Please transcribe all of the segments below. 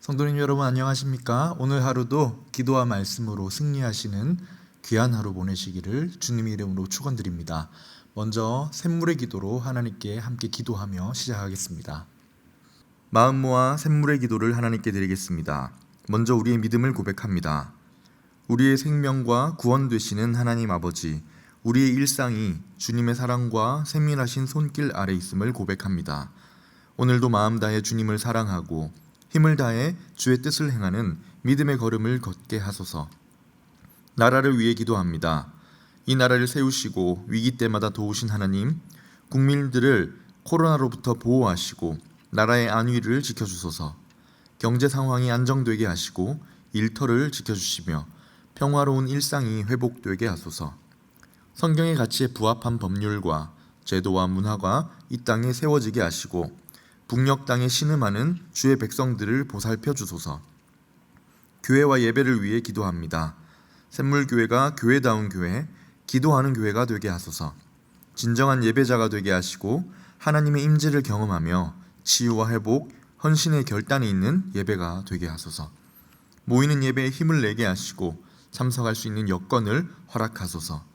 성도님 여러분 안녕하십니까? 오늘 하루도 기도와 말씀으로 승리하시는 귀한 하루 보내시기를 주님의 이름으로 축원드립니다. 먼저 샘물의 기도로 하나님께 함께 기도하며 시작하겠습니다. 마음 모아 샘물의 기도를 하나님께 드리겠습니다. 먼저 우리의 믿음을 고백합니다. 우리의 생명과 구원 되시는 하나님 아버지, 우리의 일상이 주님의 사랑과 세밀하신 손길 아래 있음을 고백합니다. 오늘도 마음 다해 주님을 사랑하고 힘을 다해 주의 뜻을 행하는 믿음의 걸음을 걷게 하소서. 나라를 위해 기도합니다. 이 나라를 세우시고 위기 때마다 도우신 하나님, 국민들을 코로나로부터 보호하시고 나라의 안위를 지켜주소서. 경제 상황이 안정되게 하시고 일터를 지켜주시며 평화로운 일상이 회복되게 하소서. 성경의 가치에 부합한 법률과 제도와 문화가 이 땅에 세워지게 하시고 북녘 땅에 신음하는 주의 백성들을 보살펴 주소서. 교회와 예배를 위해 기도합니다. 샘물교회가 교회다운 교회, 기도하는 교회가 되게 하소서. 진정한 예배자가 되게 하시고 하나님의 임재를 경험하며 치유와 회복, 헌신의 결단이 있는 예배가 되게 하소서. 모이는 예배에 힘을 내게 하시고 참석할 수 있는 여건을 허락하소서.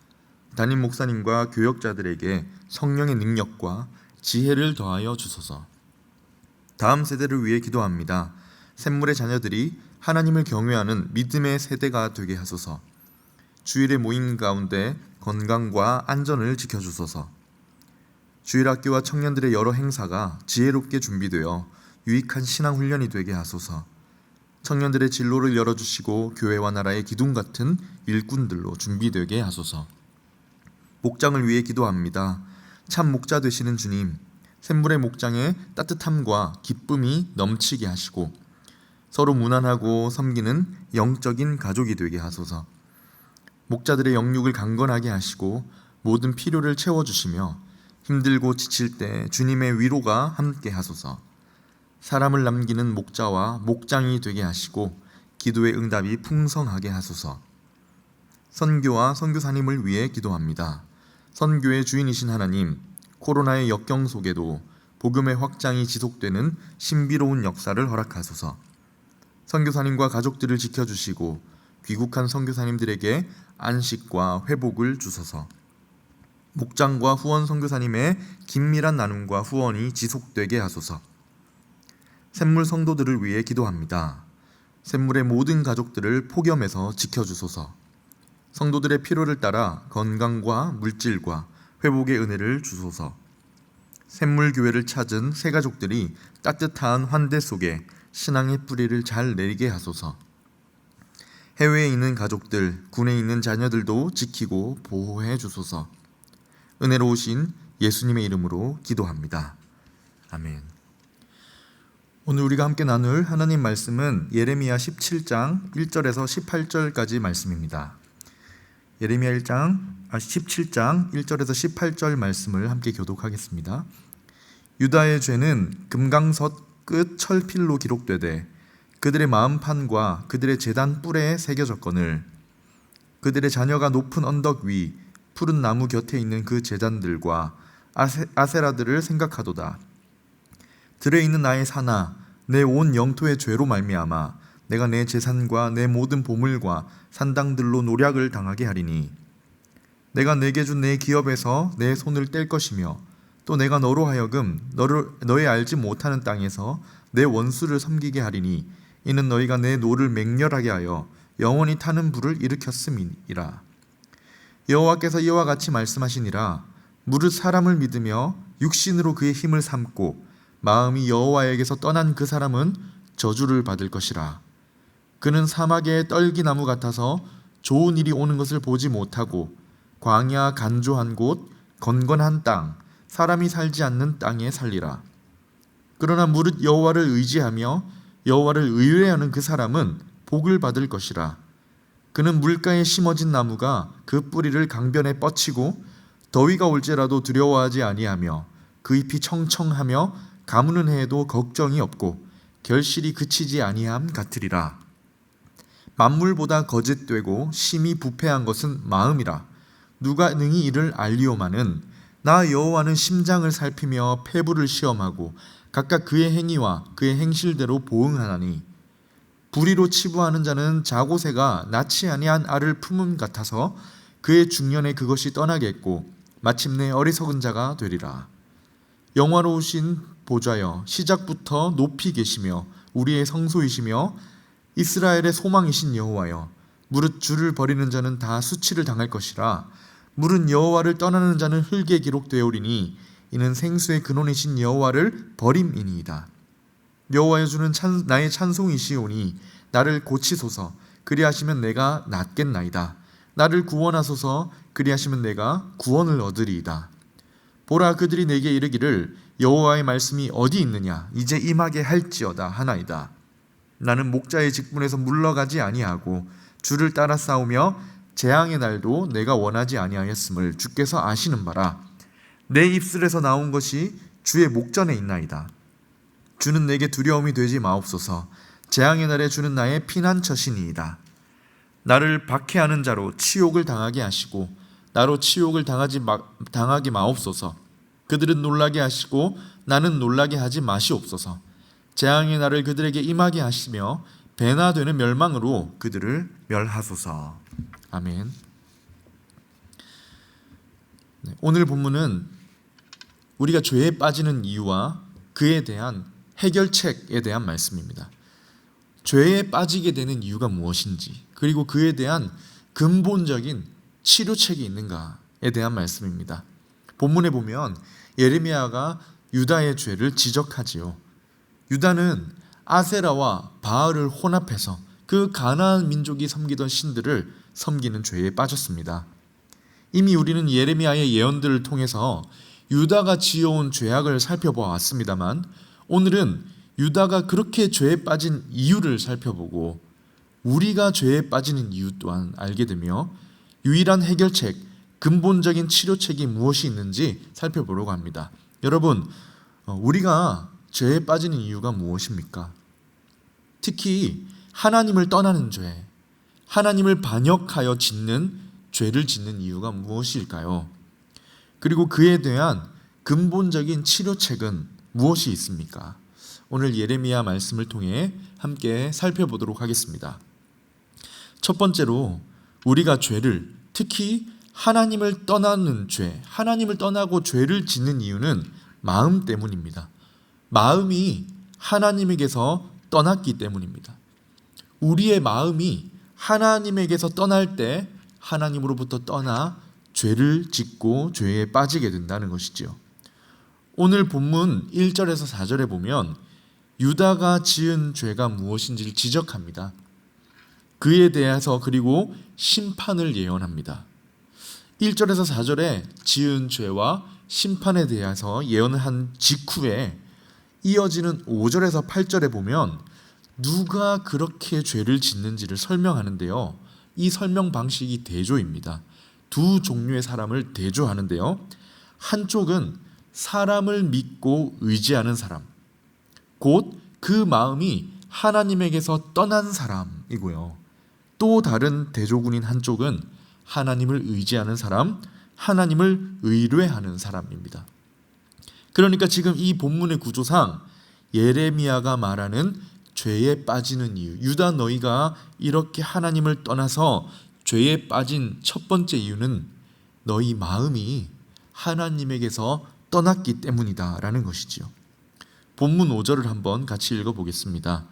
담임 목사님과 교역자들에게 성령의 능력과 지혜를 더하여 주소서. 다음 세대를 위해 기도합니다. 샘물의 자녀들이 하나님을 경외하는 믿음의 세대가 되게 하소서. 주일의 모임 가운데 건강과 안전을 지켜주소서. 주일학교와 청년들의 여러 행사가 지혜롭게 준비되어 유익한 신앙훈련이 되게 하소서. 청년들의 진로를 열어주시고 교회와 나라의 기둥 같은 일꾼들로 준비되게 하소서. 목장을 위해 기도합니다. 참 목자 되시는 주님, 샘물의 목장에 따뜻함과 기쁨이 넘치게 하시고 서로 무난하고 섬기는 영적인 가족이 되게 하소서. 목자들의 영육을 강건하게 하시고 모든 필요를 채워주시며 힘들고 지칠 때 주님의 위로가 함께 하소서. 사람을 남기는 목자와 목장이 되게 하시고 기도의 응답이 풍성하게 하소서. 선교와 선교사님을 위해 기도합니다. 선교의 주인이신 하나님, 코로나의 역경 속에도 복음의 확장이 지속되는 신비로운 역사를 허락하소서. 선교사님과 가족들을 지켜주시고 귀국한 선교사님들에게 안식과 회복을 주소서. 목장과 후원 선교사님의 긴밀한 나눔과 후원이 지속되게 하소서. 샘물 성도들을 위해 기도합니다. 샘물의 모든 가족들을 폭염에서 지켜주소서. 성도들의 필요를 따라 건강과 물질과 회복의 은혜를 주소서. 샘물교회를 찾은 새 가족들이 따뜻한 환대 속에 신앙의 뿌리를 잘 내리게 하소서. 해외에 있는 가족들, 군에 있는 자녀들도 지키고 보호해 주소서. 은혜로우신 예수님의 이름으로 기도합니다. 아멘. 오늘 우리가 함께 나눌 하나님 말씀은 예레미야 17장 1절에서 18절까지 말씀입니다. 예레미야 17장 1절에서 18절 말씀을 함께 교독하겠습니다. 유다의 죄는 금강석 끝 철필로 기록되되 그들의 마음판과 그들의 제단 뿔에 새겨졌거늘 그들의 자녀가 높은 언덕 위 푸른 나무 곁에 있는 그 제단들과 아세라들을 생각하도다. 들에 있는 나의 산아, 내 온 영토의 죄로 말미암아 내가 내 재산과 내 모든 보물과 산당들로 노략을 당하게 하리니 내가 내게 준 내 기업에서 내 손을 뗄 것이며 또 내가 너로 하여금 너의 알지 못하는 땅에서 내 원수를 섬기게 하리니 이는 너희가 내 노를 맹렬하게 하여 영원히 타는 불을 일으켰음이니라. 여호와께서 이와 같이 말씀하시니라. 무릇 사람을 믿으며 육신으로 그의 힘을 삼고 마음이 여호와에게서 떠난 그 사람은 저주를 받을 것이라. 그는 사막의 떨기나무 같아서 좋은 일이 오는 것을 보지 못하고 광야 간조한 곳 건건한 땅 사람이 살지 않는 땅에 살리라. 그러나 무릇 여호와를 의지하며 여호와를 의뢰하는 그 사람은 복을 받을 것이라. 그는 물가에 심어진 나무가 그 뿌리를 강변에 뻗치고 더위가 올지라도 두려워하지 아니하며 그 잎이 청청하며 가무는 해에도 걱정이 없고 결실이 그치지 아니함 같으리라. 만물보다 거짓되고 심히 부패한 것은 마음이라. 누가 능히 이를 알리오마는 나 여호와는 심장을 살피며 폐부를 시험하고 각각 그의 행위와 그의 행실대로 보응하나니 불의로 치부하는 자는 자고새가 낳지 아니한 알을 품음 같아서 그의 중년에 그것이 떠나겠고 마침내 어리석은 자가 되리라. 영화로우신 보좌여, 시작부터 높이 계시며 우리의 성소이시며 이스라엘의 소망이신 여호와여, 무릇 주를 버리는 자는 다 수치를 당할 것이라. 무릇 여호와를 떠나는 자는 흙에 기록되오리니 이는 생수의 근원이신 여호와를 버림이니이다. 여호와여, 주는 나의 찬송이시오니 나를 고치소서. 그리하시면 내가 낫겠나이다. 나를 구원하소서. 그리하시면 내가 구원을 얻으리이다. 보라, 그들이 내게 이르기를 여호와의 말씀이 어디 있느냐, 이제 임하게 할지어다 하나이다. 나는 목자의 직분에서 물러가지 아니하고 주를 따라 싸우며 재앙의 날도 내가 원하지 아니하였음을 주께서 아시는 바라. 내 입술에서 나온 것이 주의 목전에 있나이다. 주는 내게 두려움이 되지 마옵소서. 재앙의 날에 주는 나의 피난처시니이다. 나를 박해하는 자로 치욕을 당하게 하시고 나로 치욕을 당하게 마옵소서. 그들은 놀라게 하시고 나는 놀라게 하지 마시옵소서. 재앙의 날을 그들에게 임하게 하시며 배나 되는 멸망으로 그들을 멸하소서. 아멘. 오늘 본문은 우리가 죄에 빠지는 이유와 그에 대한 해결책에 대한 말씀입니다. 죄에 빠지게 되는 이유가 무엇인지, 그리고 그에 대한 근본적인 치료책이 있는가에 대한 말씀입니다. 본문에 보면 예레미야가 유다의 죄를 지적하지요. 유다는 아세라와 바알을 혼합해서 그 가나안 민족이 섬기던 신들을 섬기는 죄에 빠졌습니다. 이미 우리는 예레미야의 예언들을 통해서 유다가 지어온 죄악을 살펴보았습니다만, 오늘은 유다가 그렇게 죄에 빠진 이유를 살펴보고 우리가 죄에 빠지는 이유 또한 알게 되며 유일한 해결책, 근본적인 치료책이 무엇이 있는지 살펴보려고 합니다. 여러분, 우리가 죄에 빠지는 이유가 무엇입니까? 특히 하나님을 떠나는 죄, 하나님을 반역하여 짓는 죄를 짓는 이유가 무엇일까요? 그리고 그에 대한 근본적인 치료책은 무엇이 있습니까? 오늘 예레미야 말씀을 통해 함께 살펴보도록 하겠습니다. 첫 번째로 우리가 죄를, 특히 하나님을 떠나는 죄, 하나님을 떠나고 죄를 짓는 이유는 마음 때문입니다. 마음이 하나님에게서 떠났기 때문입니다. 우리의 마음이 하나님에게서 떠날 때 하나님으로부터 떠나 죄를 짓고 죄에 빠지게 된다는 것이지요. 오늘 본문 1절에서 4절에 보면 유다가 지은 죄가 무엇인지를 지적합니다. 그에 대해서 그리고 심판을 예언합니다. 1절에서 4절에 지은 죄와 심판에 대해서 예언을 한 직후에 이어지는 5절에서 8절에 보면 누가 그렇게 죄를 짓는지를 설명하는데요. 이 설명 방식이 대조입니다. 두 종류의 사람을 대조하는데요. 한쪽은 사람을 믿고 의지하는 사람, 곧 그 마음이 하나님에게서 떠난 사람이고요. 또 다른 대조군인 한쪽은 하나님을 의지하는 사람, 하나님을 의뢰하는 사람입니다. 그러니까 지금 이 본문의 구조상 예레미야가 말하는 죄에 빠지는 이유, 유다 너희가 이렇게 하나님을 떠나서 죄에 빠진 첫 번째 이유는 너희 마음이 하나님에게서 떠났기 때문이다라는 것이지요. 본문 5절을 한번 같이 읽어보겠습니다.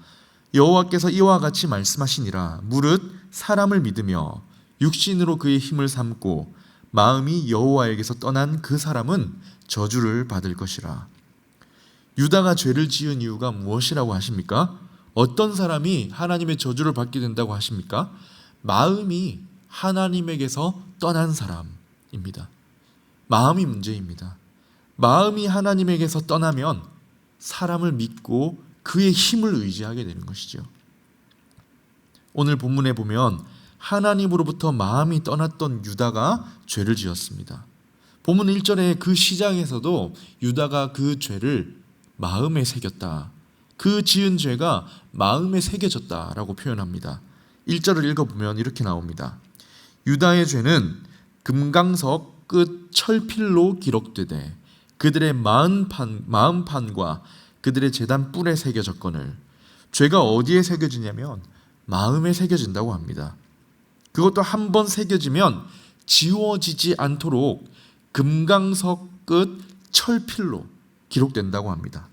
여호와께서 이와 같이 말씀하시니라. 무릇 사람을 믿으며 육신으로 그의 힘을 삼고 마음이 여호와에게서 떠난 그 사람은 저주를 받을 것이라. 유다가 죄를 지은 이유가 무엇이라고 하십니까? 어떤 사람이 하나님의 저주를 받게 된다고 하십니까? 마음이 하나님에게서 떠난 사람입니다. 마음이 문제입니다. 마음이 하나님에게서 떠나면 사람을 믿고 그의 힘을 의지하게 되는 것이죠. 오늘 본문에 보면 하나님으로부터 마음이 떠났던 유다가 죄를 지었습니다. 본문 1절에 그 시작에서도 유다가 그 죄를 마음에 새겼다, 그 지은 죄가 마음에 새겨졌다라고 표현합니다. 1절을 읽어보면 이렇게 나옵니다. 유다의 죄는 금강석 끝 철필로 기록되되 그들의 마음판과 그들의 제단 뿔에 새겨졌거늘 죄가 어디에 새겨지냐면 마음에 새겨진다고 합니다. 그것도 한 번 새겨지면 지워지지 않도록 금강석 끝 철필로 기록된다고 합니다.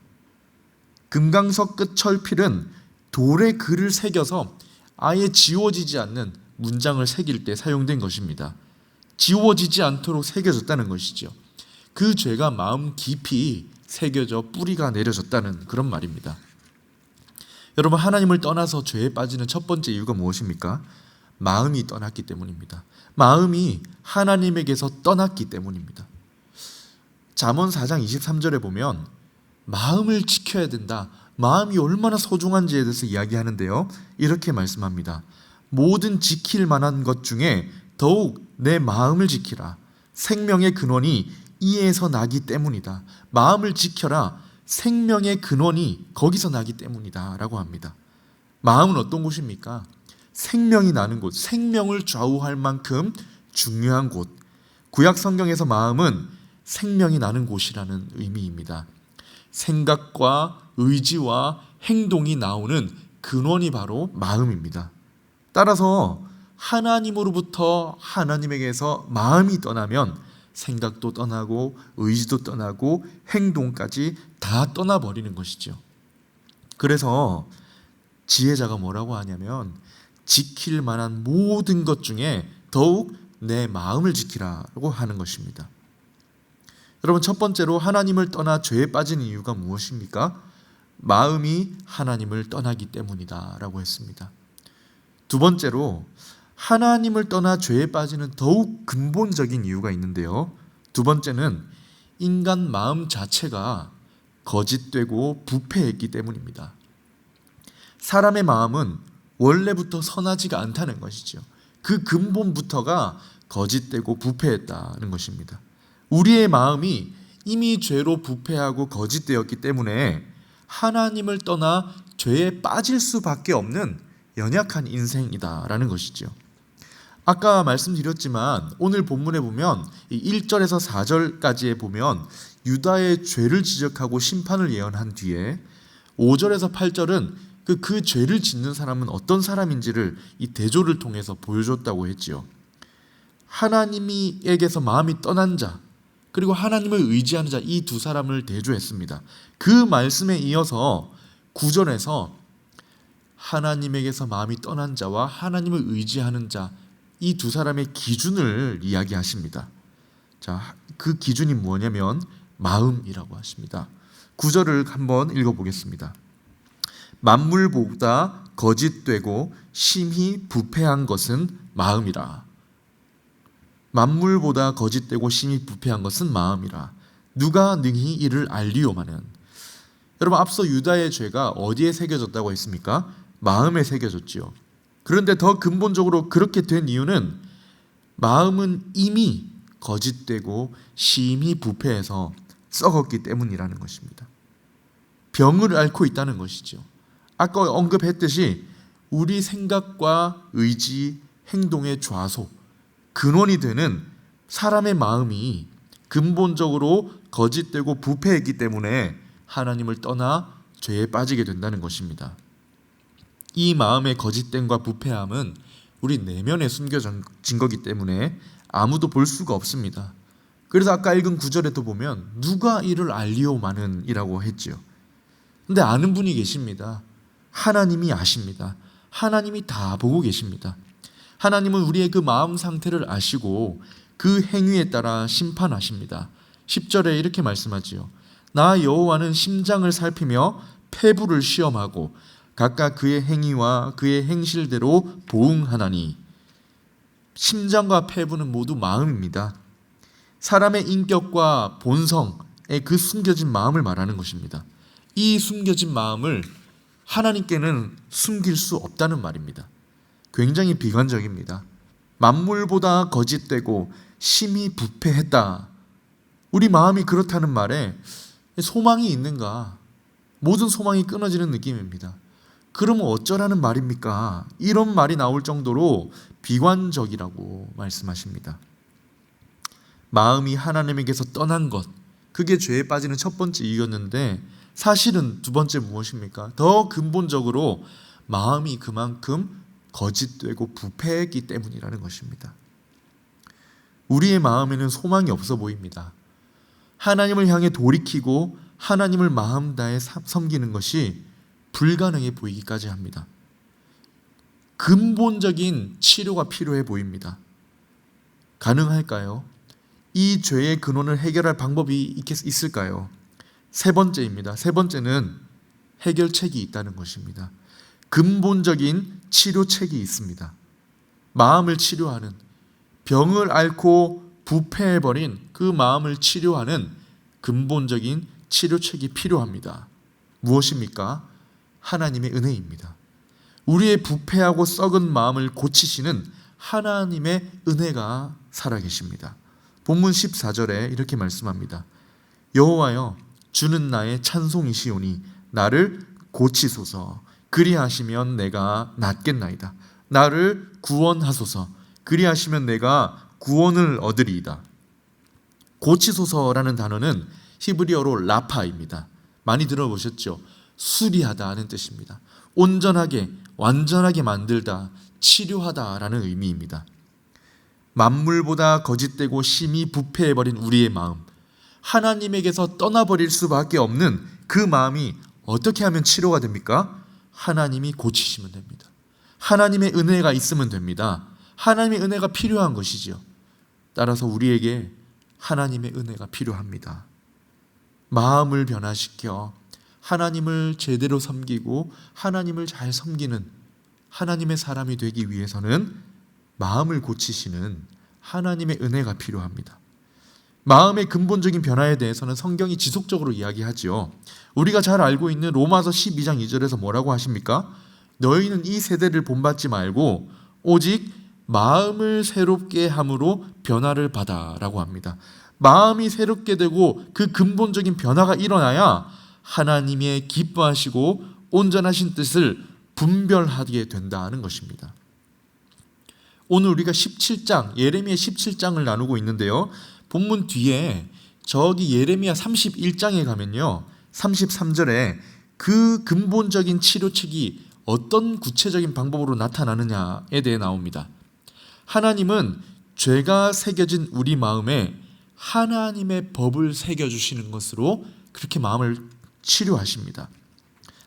금강석 끝 철필은 돌에 글을 새겨서 아예 지워지지 않는 문장을 새길 때 사용된 것입니다. 지워지지 않도록 새겨졌다는 것이죠. 그 죄가 마음 깊이 새겨져 뿌리가 내려졌다는 그런 말입니다. 여러분, 하나님을 떠나서 죄에 빠지는 첫 번째 이유가 무엇입니까? 마음이 떠났기 때문입니다. 마음이 하나님에게서 떠났기 때문입니다. 잠언 4장 23절에 보면 마음을 지켜야 된다. 마음이 얼마나 소중한지에 대해서 이야기하는데요. 이렇게 말씀합니다. 모든 지킬 만한 것 중에 더욱 내 마음을 지키라. 생명의 근원이 이에서 나기 때문이다. 마음을 지켜라. 생명의 근원이 거기서 나기 때문이다 라고 합니다. 마음은 어떤 곳입니까? 생명이 나는 곳, 생명을 좌우할 만큼 중요한 곳. 구약 성경에서 마음은 생명이 나는 곳이라는 의미입니다. 생각과 의지와 행동이 나오는 근원이 바로 마음입니다. 따라서 하나님으로부터 하나님에게서 마음이 떠나면 생각도 떠나고 의지도 떠나고 행동까지 다 떠나버리는 것이죠. 그래서 지혜자가 뭐라고 하냐면 지킬 만한 모든 것 중에 더욱 내 마음을 지키라고 하는 것입니다. 여러분, 첫 번째로 하나님을 떠나 죄에 빠진 이유가 무엇입니까? 마음이 하나님을 떠나기 때문이다 라고 했습니다. 두 번째로 하나님을 떠나 죄에 빠지는 더욱 근본적인 이유가 있는데요. 두 번째는 인간 마음 자체가 거짓되고 부패했기 때문입니다. 사람의 마음은 원래부터 선하지가 않다는 것이죠. 그 근본부터가 거짓되고 부패했다는 것입니다. 우리의 마음이 이미 죄로 부패하고 거짓되었기 때문에 하나님을 떠나 죄에 빠질 수밖에 없는 연약한 인생이다라는 것이죠. 아까 말씀드렸지만 오늘 본문에 보면 1절에서 4절까지에 보면 유다의 죄를 지적하고 심판을 예언한 뒤에 5절에서 8절은 그 죄를 짓는 사람은 어떤 사람인지를 이 대조를 통해서 보여줬다고 했지요. 하나님에게서 마음이 떠난 자, 그리고 하나님을 의지하는 자, 이 두 사람을 대조했습니다. 그 말씀에 이어서 9절에서 하나님에게서 마음이 떠난 자와 하나님을 의지하는 자, 이 두 사람의 기준을 이야기하십니다. 자, 그 기준이 뭐냐면 마음이라고 하십니다. 9절을 한번 읽어보겠습니다. 만물보다 거짓되고 심히 부패한 것은 마음이라. 만물보다 거짓되고 심히 부패한 것은 마음이라. 누가 능히 이를 알리오마는. 여러분, 앞서 유다의 죄가 어디에 새겨졌다고 했습니까? 마음에 새겨졌지요. 그런데 더 근본적으로 그렇게 된 이유는 마음은 이미 거짓되고 심히 부패해서 썩었기 때문이라는 것입니다. 병을 앓고 있다는 것이죠. 아까 언급했듯이 우리 생각과 의지, 행동의 좌소, 근원이 되는 사람의 마음이 근본적으로 거짓되고 부패했기 때문에 하나님을 떠나 죄에 빠지게 된다는 것입니다. 이 마음의 거짓됨과 부패함은 우리 내면에 숨겨진 거기 때문에 아무도 볼 수가 없습니다. 그래서 아까 읽은 9절에도 보면 누가 이를 알리오마는 이라고 했지요. 근데 아는 분이 계십니다. 하나님이 아십니다. 하나님이 다 보고 계십니다. 하나님은 우리의 그 마음 상태를 아시고 그 행위에 따라 심판하십니다. 10절에 이렇게 말씀하지요. 나 여호와는 심장을 살피며 폐부를 시험하고 각각 그의 행위와 그의 행실대로 보응하나니. 심장과 폐부는 모두 마음입니다. 사람의 인격과 본성의 그 숨겨진 마음을 말하는 것입니다. 이 숨겨진 마음을 하나님께는 숨길 수 없다는 말입니다. 굉장히 비관적입니다. 만물보다 거짓되고 심히 부패했다. 우리 마음이 그렇다는 말에 소망이 있는가? 모든 소망이 끊어지는 느낌입니다. 그러면 어쩌라는 말입니까? 이런 말이 나올 정도로 비관적이라고 말씀하십니다. 마음이 하나님에게서 떠난 것, 그게 죄에 빠지는 첫 번째 이유였는데 사실은 두 번째 무엇입니까? 더 근본적으로 마음이 그만큼 거짓되고 부패했기 때문이라는 것입니다. 우리의 마음에는 소망이 없어 보입니다. 하나님을 향해 돌이키고 하나님을 마음 다해 섬기는 것이 불가능해 보이기까지 합니다. 근본적인 치료가 필요해 보입니다. 가능할까요? 이 죄의 근원을 해결할 방법이 있을까요? 세 번째입니다. 세 번째는 해결책이 있다는 것입니다. 근본적인 치료책이 있습니다. 마음을 치료하는, 병을 앓고 부패해버린 그 마음을 치료하는 근본적인 치료책이 필요합니다. 무엇입니까? 하나님의 은혜입니다. 우리의 부패하고 썩은 마음을 고치시는 하나님의 은혜가 살아계십니다. 본문 14절에 이렇게 말씀합니다. 여호와여, 주는 나의 찬송이시오니 나를 고치소서. 그리하시면 내가 낫겠나이다. 나를 구원하소서. 그리하시면 내가 구원을 얻으리이다. 고치소서라는 단어는 히브리어로 라파입니다. 많이 들어보셨죠? 수리하다 하는 뜻입니다. 온전하게, 완전하게 만들다, 치료하다라는 의미입니다. 만물보다 거짓되고 심히 부패해버린 우리의 마음, 하나님에게서 떠나버릴 수밖에 없는 그 마음이 어떻게 하면 치료가 됩니까? 하나님이 고치시면 됩니다. 하나님의 은혜가 있으면 됩니다. 하나님의 은혜가 필요한 것이죠. 따라서 우리에게 하나님의 은혜가 필요합니다. 마음을 변화시켜 하나님을 제대로 섬기고 하나님을 잘 섬기는 하나님의 사람이 되기 위해서는 마음을 고치시는 하나님의 은혜가 필요합니다. 마음의 근본적인 변화에 대해서는 성경이 지속적으로 이야기하지요. 우리가 잘 알고 있는 로마서 12장 2절에서 뭐라고 하십니까? 너희는 이 세대를 본받지 말고 오직 마음을 새롭게 함으로 변화를 받아라고 합니다. 마음이 새롭게 되고 그 근본적인 변화가 일어나야 하나님의 기뻐하시고 온전하신 뜻을 분별하게 된다는 것입니다. 오늘 우리가 17장, 예레미야 17장을 나누고 있는데요. 본문 뒤에 저기 예레미야 31장에 가면요. 33절에 그 근본적인 치료책이 어떤 구체적인 방법으로 나타나느냐에 대해 나옵니다. 하나님은 죄가 새겨진 우리 마음에 하나님의 법을 새겨주시는 것으로 그렇게 마음을 치료하십니다.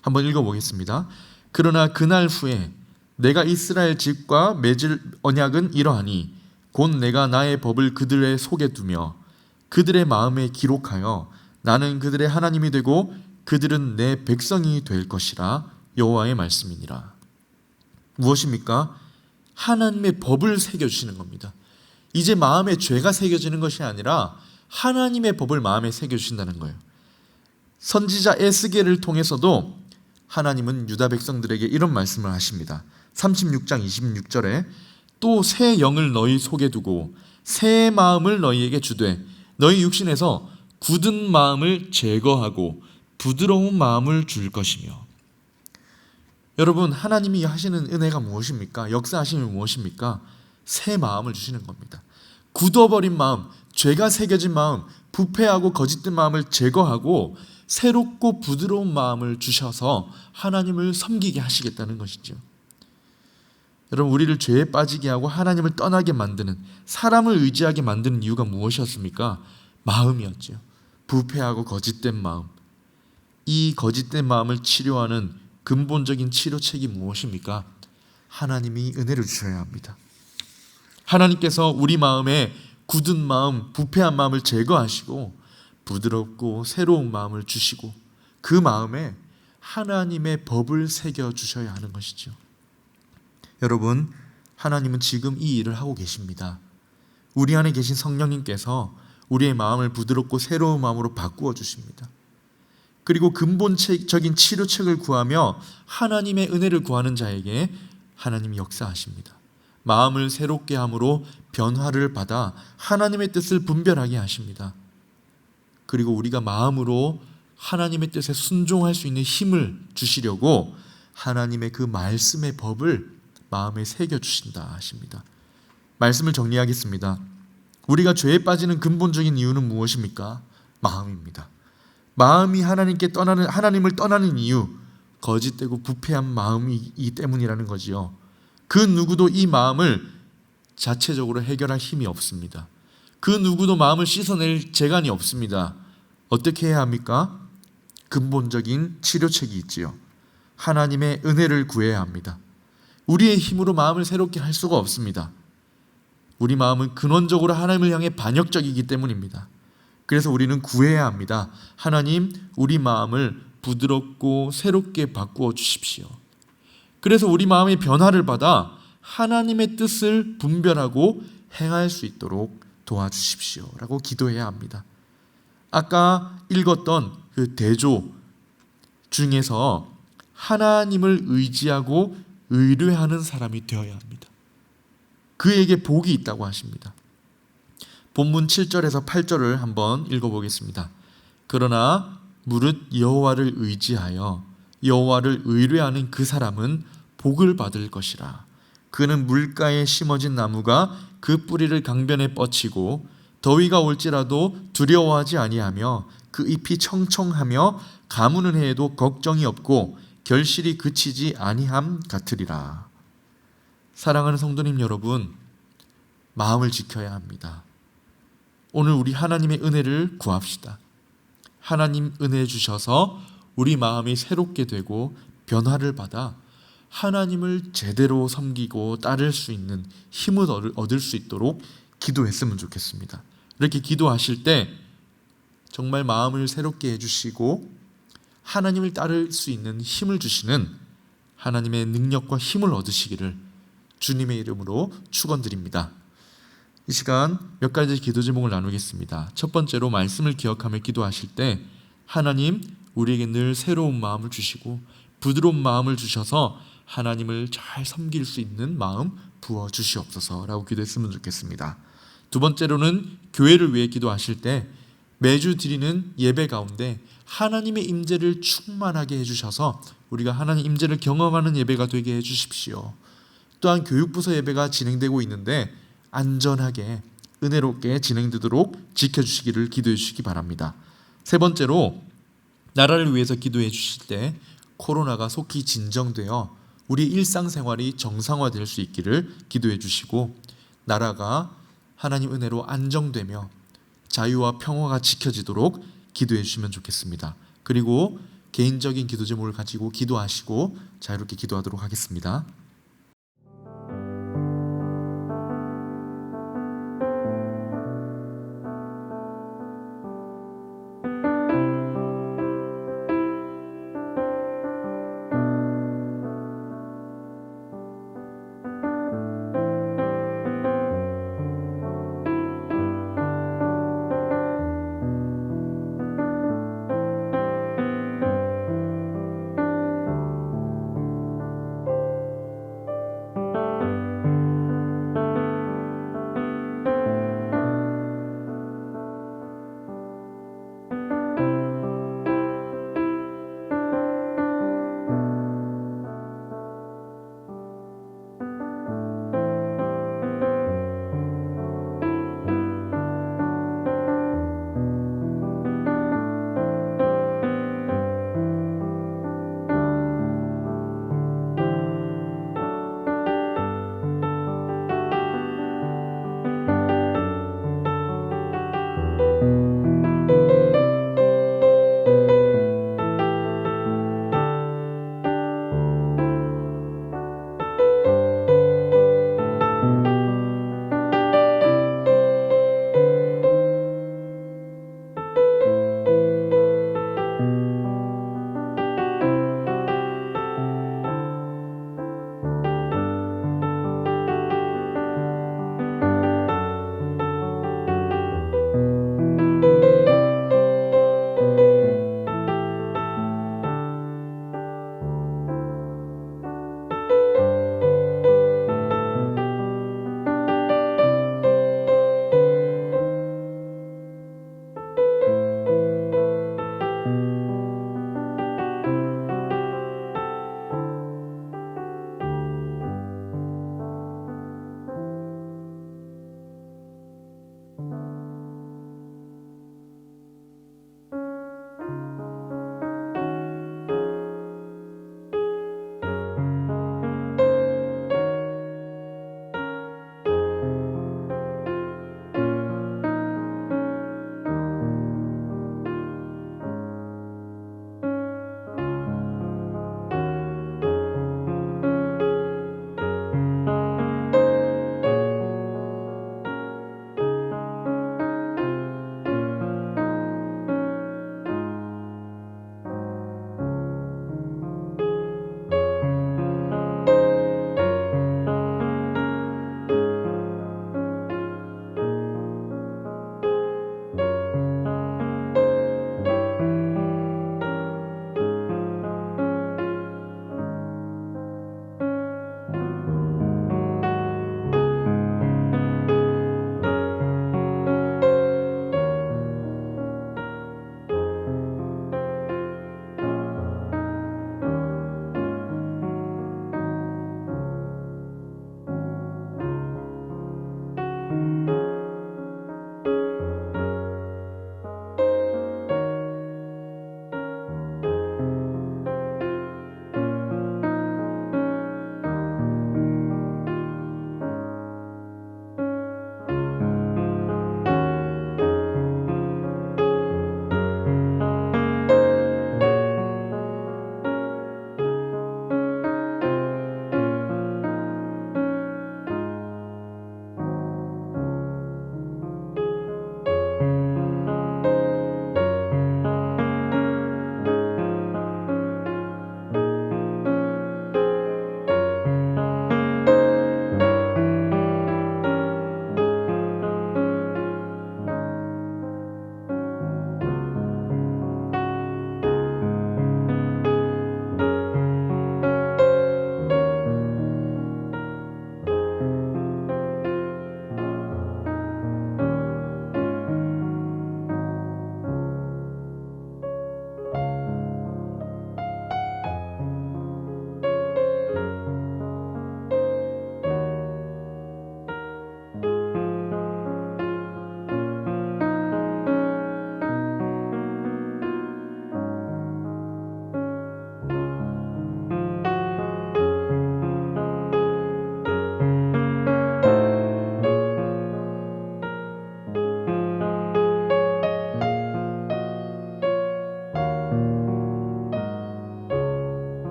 한번 읽어보겠습니다. 그러나 그날 후에 내가 이스라엘 집과 맺을 언약은 이러하니 곧 내가 나의 법을 그들의 속에 두며 그들의 마음에 기록하여 나는 그들의 하나님이 되고 그들은 내 백성이 될 것이라 여호와의 말씀이니라. 무엇입니까? 하나님의 법을 새겨주시는 겁니다. 이제 마음에 죄가 새겨지는 것이 아니라 하나님의 법을 마음에 새겨주신다는 거예요. 선지자 에스겔을 통해서도 하나님은 유다 백성들에게 이런 말씀을 하십니다. 36장 26절에 또 새 영을 너희 속에 두고 새 마음을 너희에게 주되 너희 육신에서 굳은 마음을 제거하고 부드러운 마음을 줄 것이며. 여러분, 하나님이 하시는 은혜가 무엇입니까? 역사하심이 무엇입니까? 새 마음을 주시는 겁니다. 굳어버린 마음, 죄가 새겨진 마음, 부패하고 거짓된 마음을 제거하고 새롭고 부드러운 마음을 주셔서 하나님을 섬기게 하시겠다는 것이죠. 여러분, 우리를 죄에 빠지게 하고 하나님을 떠나게 만드는, 사람을 의지하게 만드는 이유가 무엇이었습니까? 마음이었죠. 부패하고 거짓된 마음. 이 거짓된 마음을 치료하는 근본적인 치료책이 무엇입니까? 하나님이 은혜를 주셔야 합니다. 하나님께서 우리 마음에 굳은 마음, 부패한 마음을 제거하시고 부드럽고 새로운 마음을 주시고 그 마음에 하나님의 법을 새겨 주셔야 하는 것이죠. 여러분, 하나님은 지금 이 일을 하고 계십니다. 우리 안에 계신 성령님께서 우리의 마음을 부드럽고 새로운 마음으로 바꾸어 주십니다. 그리고 근본적인 치료책을 구하며 하나님의 은혜를 구하는 자에게 하나님이 역사하십니다. 마음을 새롭게 함으로 변화를 받아 하나님의 뜻을 분별하게 하십니다. 그리고 우리가 마음으로 하나님의 뜻에 순종할 수 있는 힘을 주시려고 하나님의 그 말씀의 법을 마음에 새겨주신다 하십니다. 말씀을 정리하겠습니다. 우리가 죄에 빠지는 근본적인 이유는 무엇입니까? 마음입니다. 마음이 하나님을 떠나는 이유, 거짓되고 부패한 마음이기 때문이라는 거지요. 그 누구도 이 마음을 자체적으로 해결할 힘이 없습니다. 그 누구도 마음을 씻어낼 재간이 없습니다. 어떻게 해야 합니까? 근본적인 치료책이 있지요. 하나님의 은혜를 구해야 합니다. 우리의 힘으로 마음을 새롭게 할 수가 없습니다. 우리 마음은 근원적으로 하나님을 향해 반역적이기 때문입니다. 그래서 우리는 구해야 합니다. 하나님, 우리 마음을 부드럽고 새롭게 바꾸어 주십시오. 그래서 우리 마음의 변화를 받아 하나님의 뜻을 분별하고 행할 수 있도록 도와주십시오 라고 기도해야 합니다. 아까 읽었던 그 대조 중에서 하나님을 의지하고 의뢰하는 사람이 되어야 합니다. 그에게 복이 있다고 하십니다. 본문 7절에서 8절을 한번 읽어보겠습니다. 그러나 무릇 여호와를 의지하여 여호와를 의뢰하는 그 사람은 복을 받을 것이라. 그는 물가에 심어진 나무가 그 뿌리를 강변에 뻗치고 더위가 올지라도 두려워하지 아니하며 그 잎이 청청하며 가무는 해에도 걱정이 없고 결실이 그치지 아니함 같으리라. 사랑하는 성도님 여러분, 마음을 지켜야 합니다. 오늘 우리 하나님의 은혜를 구합시다. 하나님 은혜 주셔서 우리 마음이 새롭게 되고 변화를 받아 하나님을 제대로 섬기고 따를 수 있는 힘을 얻을 수 있도록 기도했으면 좋겠습니다. 이렇게 기도하실 때 정말 마음을 새롭게 해주시고 하나님을 따를 수 있는 힘을 주시는 하나님의 능력과 힘을 얻으시기를 주님의 이름으로 축원드립니다. 이 시간 몇 가지 기도 제목을 나누겠습니다. 첫 번째로 말씀을 기억하며 기도하실 때 하나님, 우리에게 늘 새로운 마음을 주시고 부드러운 마음을 주셔서 하나님을 잘 섬길 수 있는 마음 부어주시옵소서라고 기도했으면 좋겠습니다. 두 번째로는 교회를 위해 기도하실 때 매주 드리는 예배 가운데 하나님의 임재를 충만하게 해주셔서 우리가 하나님 임재를 경험하는 예배가 되게 해주십시오. 또한 교육부서 예배가 진행되고 있는데 안전하게 은혜롭게 진행되도록 지켜주시기를 기도해 주시기 바랍니다. 세 번째로 나라를 위해서 기도해 주실 때 코로나가 속히 진정되어 우리 일상생활이 정상화될 수 있기를 기도해 주시고 나라가 하나님 은혜로 안정되며 자유와 평화가 지켜지도록 기도해 주시면 좋겠습니다. 그리고 개인적인 기도 제목을 가지고 기도하시고 자유롭게 기도하도록 하겠습니다.